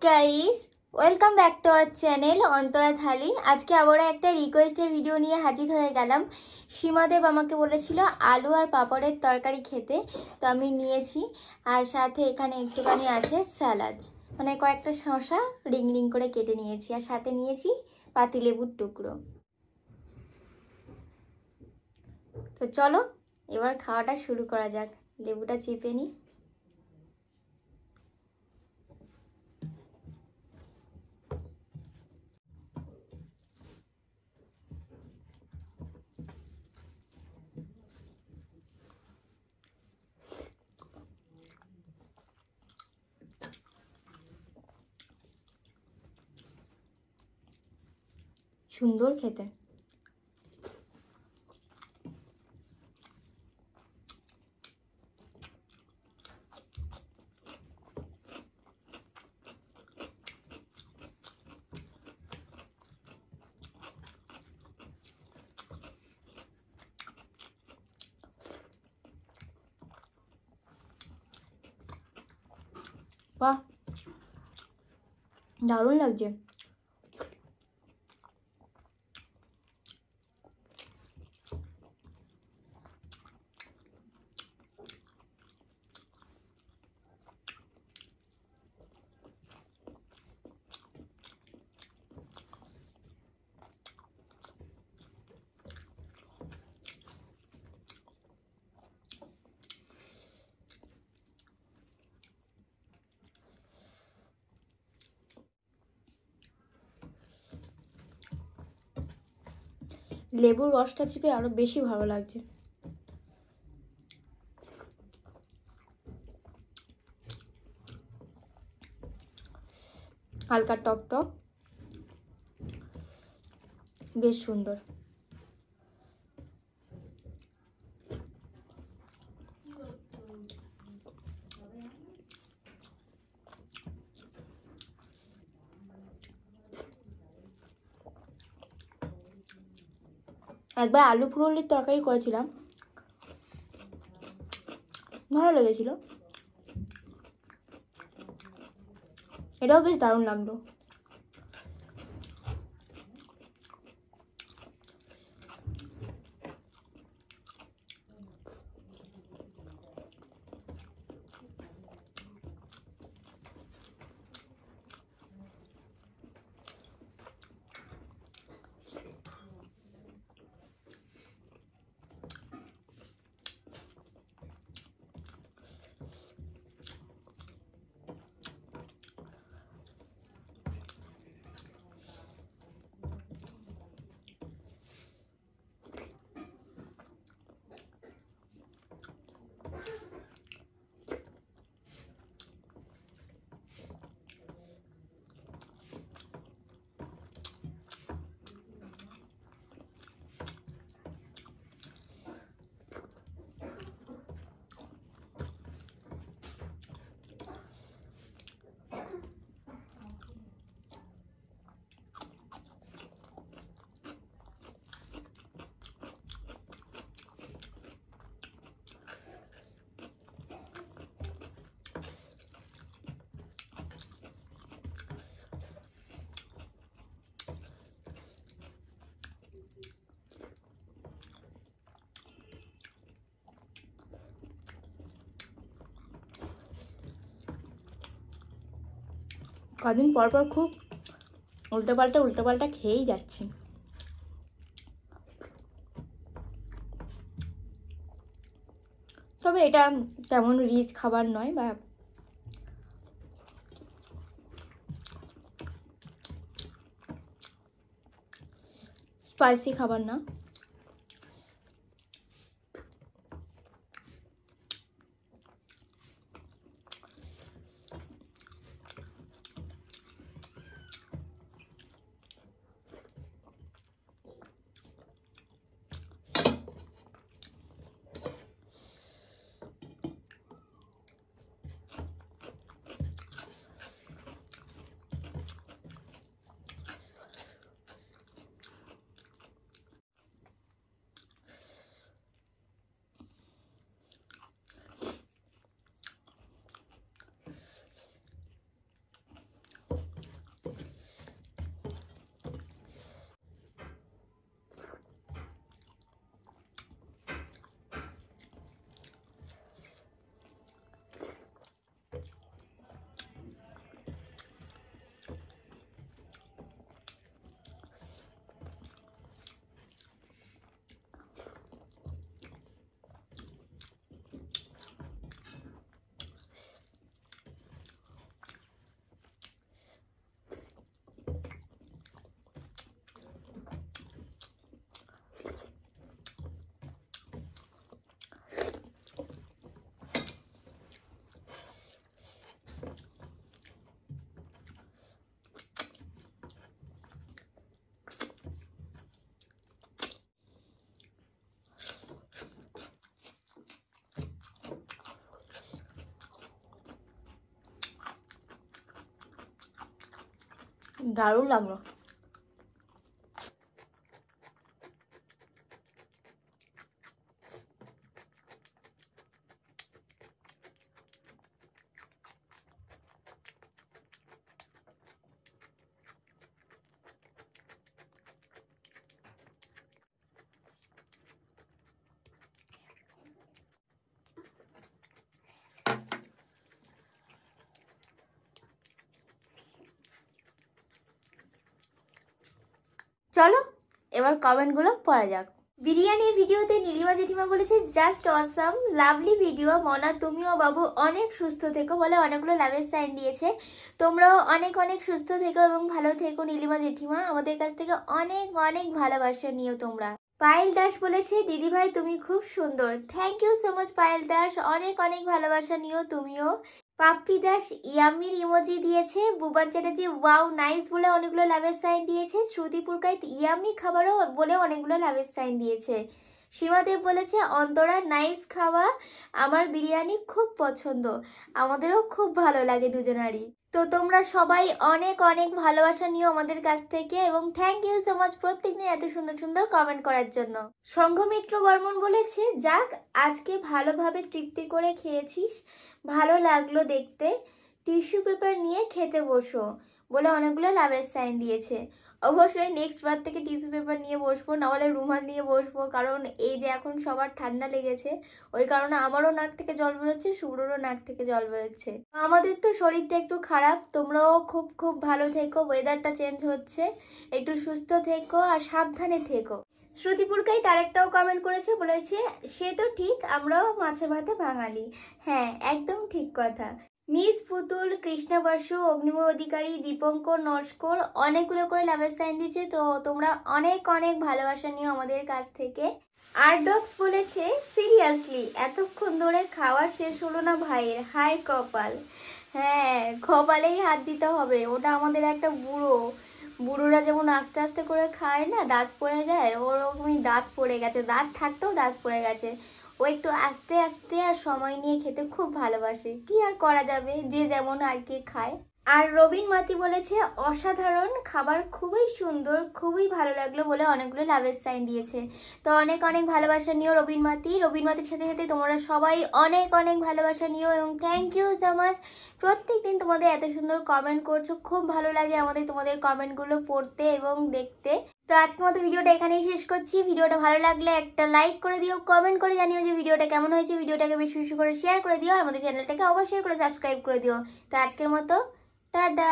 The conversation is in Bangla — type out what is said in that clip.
Guys, welcome back to our channel Antara Thali. আজকে আবার একটা রিকোয়েস্টের ভিডিও নিয়ে হাজির হয়ে গেলাম। সীমাদেব আমাকে বলেছিল আলু আর পাপড়ের তরকারি খেতে, তো আমি নিয়েছি। আর সাথে এখানে একটুখানি আছে স্যালাড, মানে কয়েকটা শসা রিং রিং করে কেটে নিয়েছি। আর সাথে নিয়েছি পাতিলেবুর টুকরো। তো চলো এবার খাওয়াটা শুরু করা যাক। লেবুটা চিপে নিই। সুন্দর খেতে। বাহ, দারুণ লাগছে। লেবুর রসটা চিপে আরো বেশি ভালো লাগছে। হালকা টক টক, বেশ সুন্দর। একবার আলু ফুলুরির তরকারি করেছিলাম, ভালো লেগেছিল। এটাও বেশ দারুণ লাগলো। কদিন পর পর খুব উল্টোপাল্টা খেয়েই যাচ্ছি। তবে এটা তেমন রিচ খাবার নয় বা স্পাইসি খাবার না। দারুণ লাগলো। চলো এবার কমেন্টগুলো পড়া যাক। বিরিয়ানির ভিডিওতে নীলিমা জেঠিমা বলেছে জাস্ট অসাম, লাভলি ভিডিও। মনা তুমিও বাবু অনেক সুস্থ থেকো বলে অনেকগুলো লাভের সাইন দিয়েছে। তোমরাও অনেক অনেক সুস্থ থেকো এবং ভালো থেকো নীলিমা জেঠিমা, আমাদের কাছ থেকে অনেক অনেক ভালোবাসা নিও তোমরা। পায়েল দাস বলেছে দিদি ভাই তুমি খুব সুন্দর। Thank you so much Payel Das, অনেক অনেক ভালোবাসা নিও তুমিও। পাপ্পি দাস ইয়াম্মির ইমোজি দিয়েছে। বুবান চ্যাটার্জি ওয়াও নাইস বলে অনেকগুলো লাভের সাইন দিয়েছে। শ্রুতি পুরকাইত ইয়াম্মি খাবারও বলে অনেকগুলো লাভের সাইন দিয়েছে। সীমাদেব বলেছে অন্তরা নাইস খাওয়া, আমার বিরিয়ানি খুব পছন্দ। আমাদেরও খুব ভালো লাগে দুজনারই। তো তোমরা সবাই অনেক অনেক ভালোবাসা নিও আমাদের কাছ থেকে এবং থ্যাংক ইউ সো মাচ প্রত্যেকদিন এত সুন্দর সুন্দর কমেন্ট করার জন্য। সংঘমিত্র বর্মন বলেছে যাক আজকে ভালোভাবে তৃপ্তি করে খেয়েছিস, ভালো লাগলো দেখতে। টিস্যু পেপার নিয়ে খেতে বসো বলে অনেকগুলো লাভের সাইন দিয়েছে। অবশ্যই নেক্সট বার থেকে টিস্যু পেপার নিয়ে বসবো, নাহলে রুমাল নিয়ে বসবো, কারণ এই যে এখন সবার ঠান্ডা লেগেছে ওই কারণে আমারও নাক থেকে জল বেরোচ্ছে, শুভ্ররও নাক থেকে জল বেরোচ্ছে। আমাদের তো শরীরটা একটু খারাপ, তোমরাও খুব খুব ভালো থেকো, ওয়েদারটা চেঞ্জ হচ্ছে, একটু সুস্থ থেকো আর সাবধানে থেকো। শ্রুতিপুরকাই তার একটাও কমেন্ট করেছে, বলেছে সে তো ঠিক আমরাও মাছে ভাতে বাঙালি। হ্যাঁ একদম ঠিক কথা। মিস পুতুল, কৃষ্ণা বাসু, অগ্নিম অধিকারী, দীপঙ্কর নস্কর অনেকগুলো করে লাভের সাইন দিচ্ছে। তো তোমরা অনেক অনেক ভালোবাসা নিও আমাদের কাছ থেকে। আরডক্স বলেছে সিরিয়াসলি এতক্ষণ ধরে খাওয়া শেষ হলো না ভাইয়ের, হাই কপাল। হ্যাঁ কপালেই হাত দিতে হবে, ওটা আমাদের একটা বুড়োরা যেমন আস্তে আস্তে করে খায় না, দাঁত পড়ে যায়, ওরকমই দাঁত পড়ে গেছে, দাঁত থাকতেও দাঁত পড়ে গেছে। ও একটু আস্তে আস্তে আর সময় নিয়ে খেতে খুব ভালোবাসে, কি আর করা যাবে, যে যেমন আর কি খায়। আর রবিন মাতি বলেছে অসাধারণ খাবার, খুবই সুন্দর, খুবই ভালো লাগলো বলে অনেকগুলো লাভের সাইন দিয়েছে। তো অনেক অনেক ভালোবাসা নিও রবিন মাতি। রবিন মাতির সাথে সাথে তোমরা সবাই অনেক অনেক ভালোবাসা নিও এবং থ্যাংক ইউ সো মাচ। প্রত্যেকদিন তোমাদের এত সুন্দর কমেন্ট করছো, খুব ভালো লাগে আমাদের তোমাদের কমেন্টগুলো পড়তে এবং দেখতে। তো আজকের মতো ভিডিওটা এখানেই শেষ করছি। ভিডিওটা ভালো লাগলে একটা লাইক করে দিও, কমেন্ট করে জানিও যে ভিডিওটা কেমন হয়েছে, ভিডিওটাকে বেশি বেশি করে শেয়ার করে দিও আর আমাদের চ্যানেলটাকে অবশ্যই করে সাবস্ক্রাইব করে দিও। তো আজকের মতো টাটা।